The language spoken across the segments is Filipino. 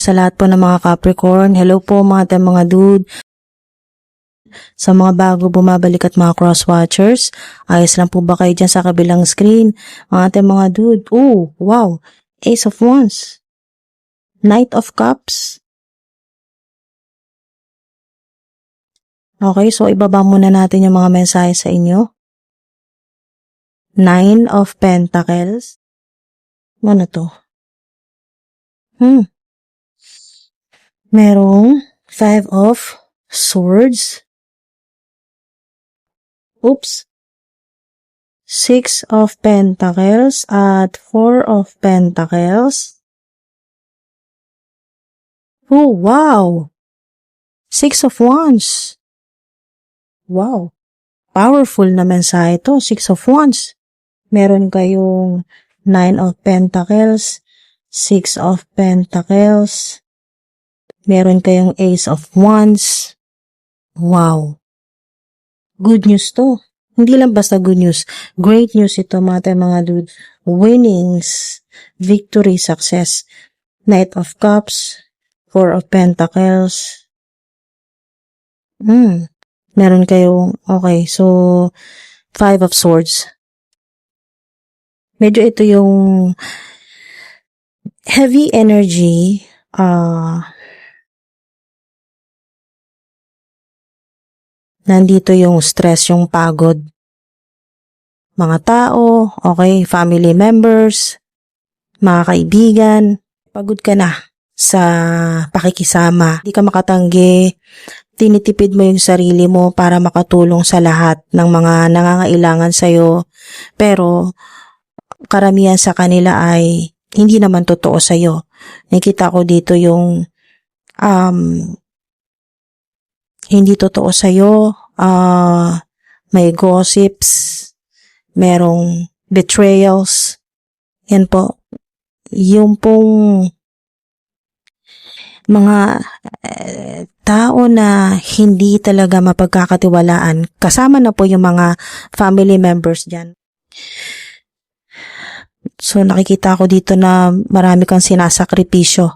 Sa lahat po ng mga Capricorn, hello po mga dude. Sa mga bago bumabalik at mga cross-watchers, ayos lang po ba kayo dyan sa kabilang screen? Mga dude, wow, Ace of Wands, Knight of Cups. Okay, so ibaba muna natin yung mga mensahe sa inyo. Nine of Pentacles. Ano to? Merong Five of Swords. Six of Pentacles at Four of Pentacles. Oh, wow! Six of Wands. Wow! Powerful na mensahe ito, Six of Wands. Meron kayong Nine of Pentacles, Six of Pentacles, meron kayong Ace of Wands. Wow! Good news to. Hindi lang basta good news. Great news ito mga dude. Winnings, victory, success. Knight of Cups, Four of Pentacles. Meron kayong, okay, so Five of Swords. Medyo ito yung heavy energy, nandito yung stress, yung pagod. Mga tao, okay, family members, mga kaibigan, pagod ka na sa pakikisama. Hindi ka makatanggi, tinitipid mo yung sarili mo para makatulong sa lahat ng mga nangangailangan sa'yo. Pero karamihan sa kanila ay hindi naman totoo sa'yo. Nakita ko dito yung hindi totoo sa'yo, may gossips, merong betrayals. Yan po. Yung pong mga tao na hindi talaga mapagkakatiwalaan. Kasama na po yung mga family members dyan. So nakikita ko dito na marami kang sinasakripisyo.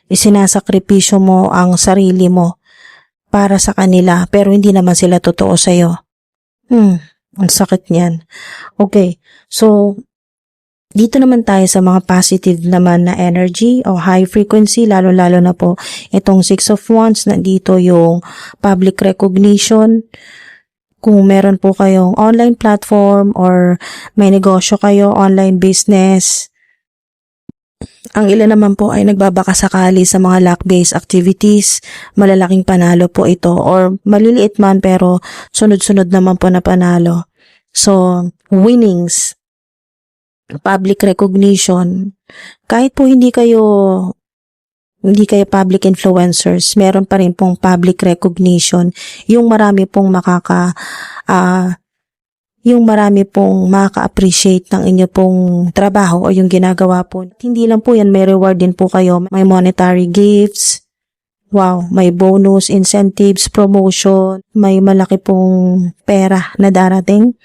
Isinasakripisyo mo ang sarili mo para sa kanila, pero hindi naman sila totoo sa'yo. Ang sakit niyan. Okay, so dito naman tayo sa mga positive naman na energy o high frequency, lalo-lalo na po itong Six of Wands, na dito yung public recognition. Kung meron po kayong online platform or may negosyo kayo, online business, ang ilan naman po ay nagbabakasakali sa mga luck-based activities, malalaking panalo po ito, or maliliit man pero sunod-sunod naman po na panalo. So, winnings, public recognition, kahit po hindi kayo public influencers, meron pa rin pong public recognition, yung marami pong makaka-appreciate ng inyo pong trabaho o yung ginagawa po. Hindi lang po yan, may reward din po kayo. May monetary gifts, wow, may bonus, incentives, promotion, may malaki pong pera na darating.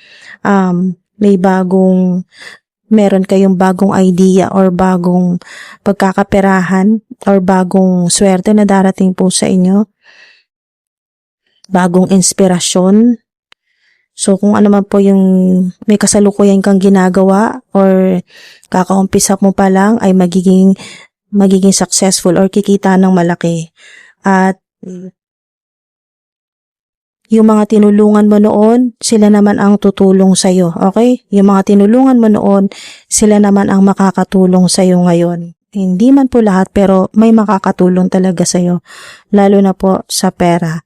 Meron kayong bagong idea or bagong pagkakaperahan or bagong swerte na darating po sa inyo. Bagong inspirasyon. So, kung ano man po yung may kasalukuyan kang ginagawa or kakaumpisa mo pa lang ay magiging successful or kikita ng malaki. At yung mga tinulungan mo noon, sila naman ang tutulong sa'yo. Okay? Yung mga tinulungan mo noon, sila naman ang makakatulong sa'yo ngayon. Hindi man po lahat, pero may makakatulong talaga sa'yo. Lalo na po sa pera.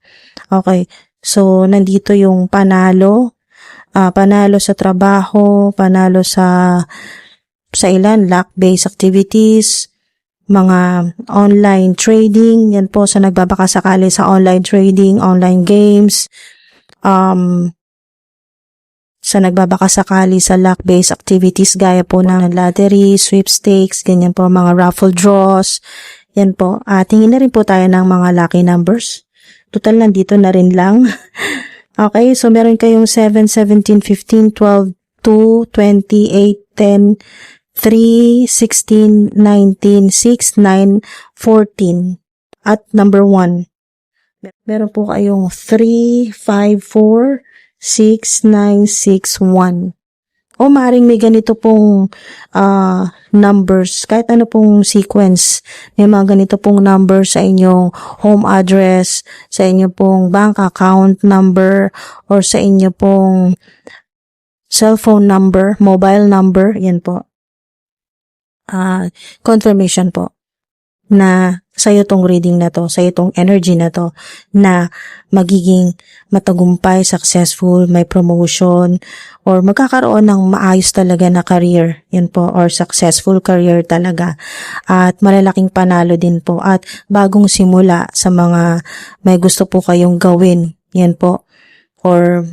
Okay? So, nandito yung panalo sa trabaho, panalo sa ilan, luck-based activities, mga online trading, yan po sa nagbabakasakali sa online trading, online games, sa nagbabakasakali sa luck-based activities gaya po ng lottery, sweepstakes, ganyan po, mga raffle draws, yan po. Tingin na rin po tayo ng mga lucky numbers. Total nandito na rin lang. Okay, so meron kayong 7, 17, 15, 12, 2, 28, 10, 3, 16, 19, 6, 9, 14. At number 1. Meron po kayong 3, 5, 4, 6, 9, 6, 1. O maring may ganito pong numbers, kahit ano pong sequence, may mga ganito pong numbers sa inyong home address, sa inyong pong bank account number, or sa inyo pong cellphone number, mobile number, yan po. Confirmation po na sa'yo tong reading na to, sa'yo tong energy na to, na magiging matagumpay, successful, may promotion, or magkakaroon ng maayos talaga na career, yan po, or successful career talaga, at malalaking panalo din po, at bagong simula sa mga may gusto po kayong gawin, yan po, or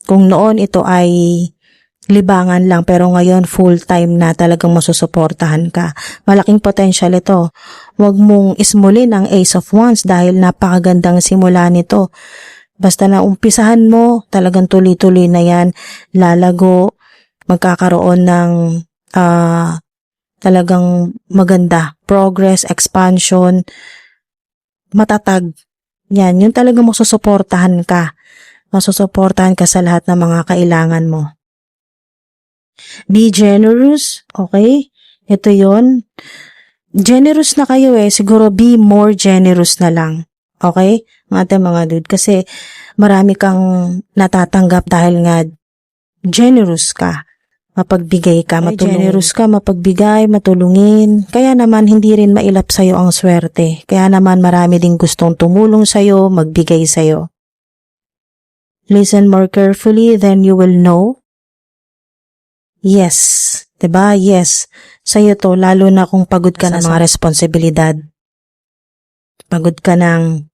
kung noon ito ay libangan lang pero ngayon full-time na talagang masusuportahan ka. Malaking potential ito. Huwag mong ismulin ang Ace of Wands dahil napakagandang simula nito. Basta na umpisahan mo, talagang tuloy-tuloy na yan, lalago, magkakaroon ng talagang maganda, progress, expansion, matatag. Yan, yun talagang masusuportahan ka. Masusuportahan ka sa lahat ng mga kailangan mo. Be generous, okay? Ito yon. Generous na kayo siguro be more generous na lang. Okay? Mga dude, kasi marami kang natatanggap dahil nga generous ka. Mapagbigay ka, matulungin. Generous ka, mapagbigay, matulungin. Kaya naman hindi rin mailap sa'yo ang swerte. Kaya naman marami ding gustong tumulong sa'yo, magbigay sa'yo. Listen more carefully, then you will know. Yes. Diba? Yes. Sa'yo to, lalo na kung pagod ka na sa mga responsibilidad. Pagod ka ng,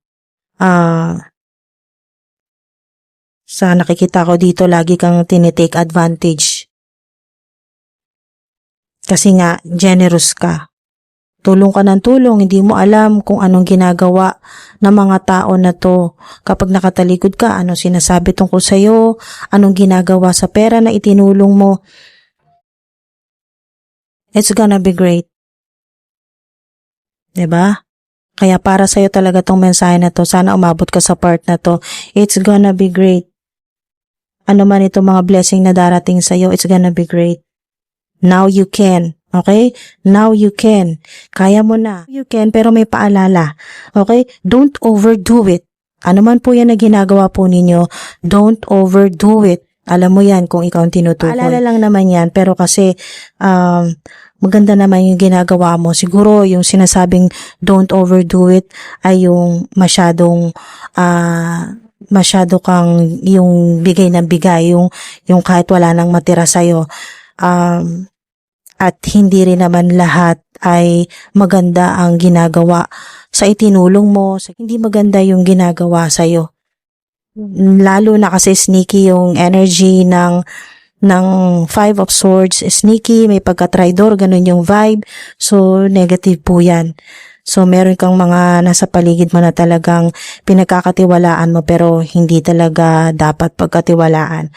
sa nakikita ko dito, lagi kang tinitake advantage. Kasi nga, generous ka. Tulong ka ng tulong, hindi mo alam kung anong ginagawa ng mga tao na to. Kapag nakatalikod ka, anong sinasabi tungkol sa'yo, anong ginagawa sa pera na itinulong mo. It's gonna be great. Diba? Kaya para sa'yo talaga tong mensahe na to, sana umabot ka sa part na to. It's gonna be great. Ano man itong mga blessing na darating sa'yo, it's gonna be great. Now you can. Okay? Now you can. Kaya mo na. You can, pero may paalala. Okay? Don't overdo it. Ano man po yan na ginagawa po ninyo, don't overdo it. Alam mo yan kung ikaw ang tinutukoy. Paalala lang naman yan, pero kasi maganda naman yung ginagawa mo. Siguro yung sinasabing don't overdo it ay yung masyado kang yung bigay ng bigay, yung kahit wala nang matira sa'yo. At hindi rin naman lahat ay maganda ang ginagawa sa itinulong mo. Hindi maganda yung ginagawa sa'yo. Lalo na kasi sneaky yung energy ng Five of Swords. Sneaky, may pagka-traidor, ganun yung vibe. So, negative po yan. So, meron kang mga nasa paligid mo na talagang pinagkakatiwalaan mo pero hindi talaga dapat pagkatiwalaan.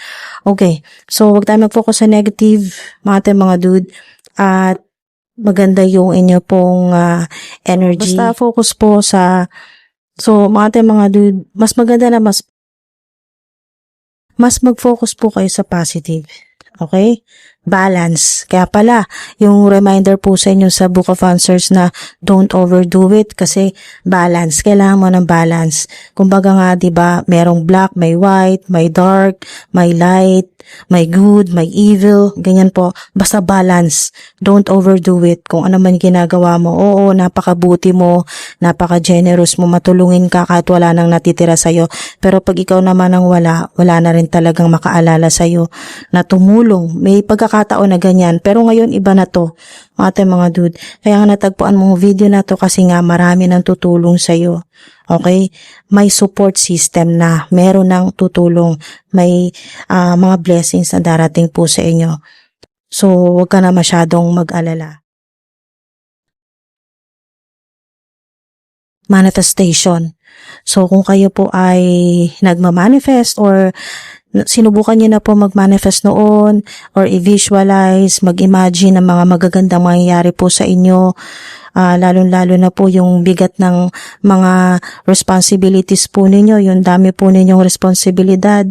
Okay, so huwag tayo mag-focus sa negative, mga dude. At maganda yung inyo pong energy. Basta focus po sa, so mga dude, mas maganda na mas mag-focus po kayo sa positive. Okay? Balance. Kaya pala, yung reminder po sa inyo sa Book of Answers na don't overdo it kasi balance. Kailangan mo ng balance. Kumbaga nga, diba, merong black, may white, may dark, may light, may good, may evil, ganyan po. Basta balance. Don't overdo it. Kung ano man ginagawa mo, oo, napakabuti mo, napaka-generous mo, matulungin ka kahit wala nang natitira sa'yo. Pero pag ikaw naman ang wala na rin talagang makaalala sa'yo na tumulong. May pagkakataon na ganyan. Pero ngayon, iba na to, mga dude. Kaya nga natagpuan mong video na to kasi nga marami nang tutulong sa'yo. Okay? May support system na. Meron nang tutulong. May mga blessings na darating po sa inyo. So, huwag ka na masyadong mag-alala. Manifestation. So, kung kayo po ay nagmamanifest or Sinubukan niyo na po mag-manifest noon or i-visualize, mag-imagine ng mga magagandang mangyayari po sa inyo. Lalo-lalo na po yung bigat ng mga responsibilities po ninyo, yung dami po ninyong responsibilidad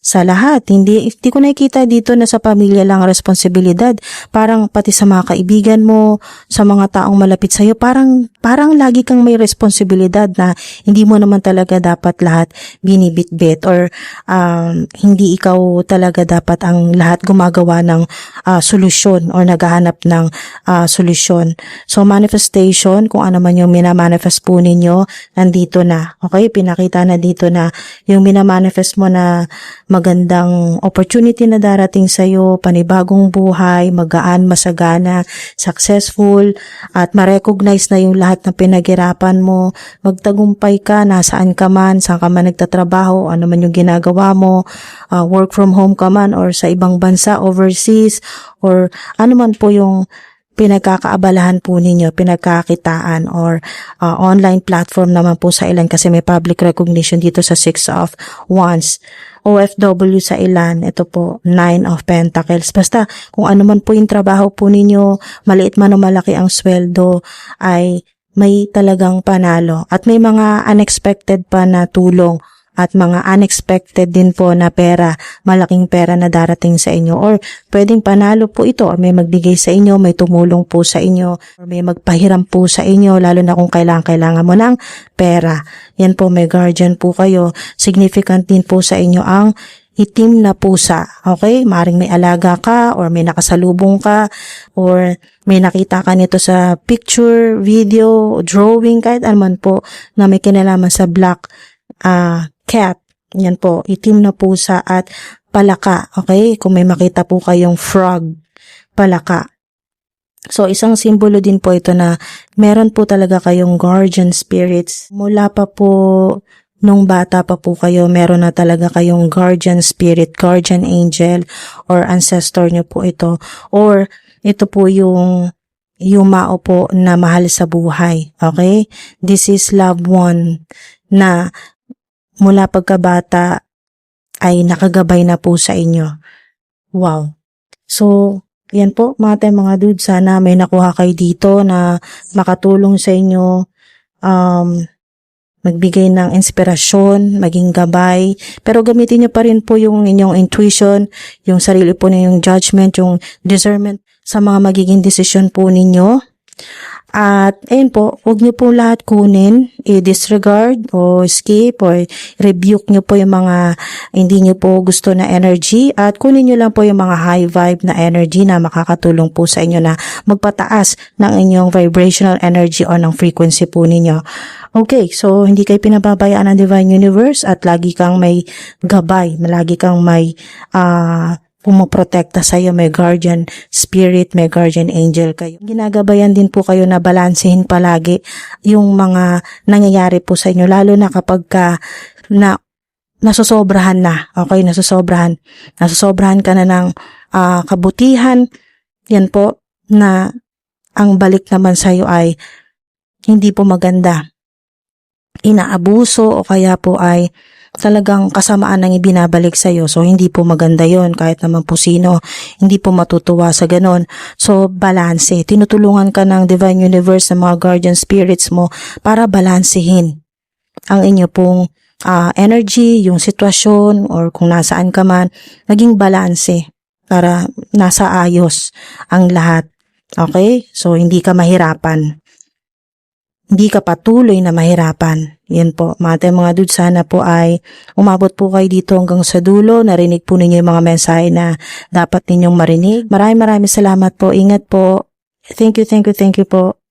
sa lahat. Hindi ko nakikita dito na sa pamilya lang responsibilidad. Parang pati sa mga kaibigan mo, sa mga taong malapit sa'yo, parang lagi kang may responsibilidad na hindi mo naman talaga dapat lahat binibitbit or hindi ikaw talaga dapat ang lahat gumagawa ng solusyon or naghahanap ng solusyon. So manifestation, kung ano man yung minamanifest po ninyo, nandito na. Okay? Pinakita na dito na yung minamanifest mo na magandang opportunity na darating sa'yo, panibagong buhay, magaan, masagana, successful, at ma-recognize na yung lahat ng pinaghirapan mo, magtagumpay ka, nasaan ka man, saan ka man nagtatrabaho, ano man yung ginagawa mo, work from home ka man or sa ibang bansa, overseas, or ano man po yung pinagkakaabalahan po ninyo, pinagkakitaan or online platform naman po sa ilan kasi may public recognition dito sa 6 of Wands. OFW sa ilan, ito po 9 of Pentacles. Basta kung ano man po yung trabaho po ninyo, maliit man o malaki ang sweldo, ay may talagang panalo. At may mga unexpected pa na tulong at mga unexpected din po na pera, malaking pera na darating sa inyo, or pwedeng panalo po ito or may magbigay sa inyo, may tumulong po sa inyo, or may magpahiram po sa inyo, lalo na kung kailangan mo ng pera. Yan po, may guardian po kayo. Significant din po sa inyo ang itim na pusa. Okay? Maring may alaga ka or may nakasalubong ka or may nakita ka nito sa picture, video, drawing, kahit anuman po na may kinalaman sa black cat. Yan po, itim na pusa at palaka. Okay? Kung may makita po kayong frog, palaka. So, isang simbolo din po ito na meron po talaga kayong guardian spirits. Mula pa po nung bata pa po kayo, meron na talaga kayong guardian spirit, guardian angel, or ancestor nyo po ito. Or, ito po yung yumao po na mahal sa buhay. Okay? This is loved one na mula pagkabata ay nakagabay na po sa inyo. Wow. So, yan po mga dude, sana may nakuha kayo dito na makatulong sa inyo, magbigay ng inspirasyon, maging gabay, pero gamitin nyo pa rin po yung inyong intuition, yung sarili po ninyong judgment, yung discernment sa mga magiging desisyon po ninyo. At ayun po, huwag niyo po lahat kunin, i-disregard o skip o rebuke niyo po yung mga hindi niyo po gusto na energy at kunin niyo lang po yung mga high vibe na energy na makakatulong po sa inyo na magpataas ng inyong vibrational energy o ng frequency po ninyo. Okay, so hindi kayo pinababayaan ng Divine Universe at lagi kang may gabay, lagi kang may pumoprotekta sa iyo, may guardian spirit, may guardian angel kayo. Ginagabayan din po kayo na balansehin palagi yung mga nangyayari po sa inyo, lalo na kapag nasosobrahan na, okay, nasosobrahan ka na ng kabutihan, yan po, na ang balik naman sa iyo ay hindi po maganda, inaabuso o kaya po ay talagang kasamaan ang ibinabalik sa iyo. So, hindi po maganda yon kahit naman po sino. Hindi po matutuwa sa ganon. So, balanse. Tinutulungan ka ng Divine Universe ng mga guardian spirits mo para balansehin ang inyo pong energy, yung sitwasyon, or kung nasaan ka man, naging balanse para nasa ayos ang lahat. Okay? So, hindi ka mahirapan. Hindi ka patuloy na mahirapan. Yan po, mga dude, sana po ay umabot po kayo dito hanggang sa dulo. Narinig po ninyo yung mga mensahe na dapat ninyong marinig. Maraming salamat po. Ingat po. Thank you po.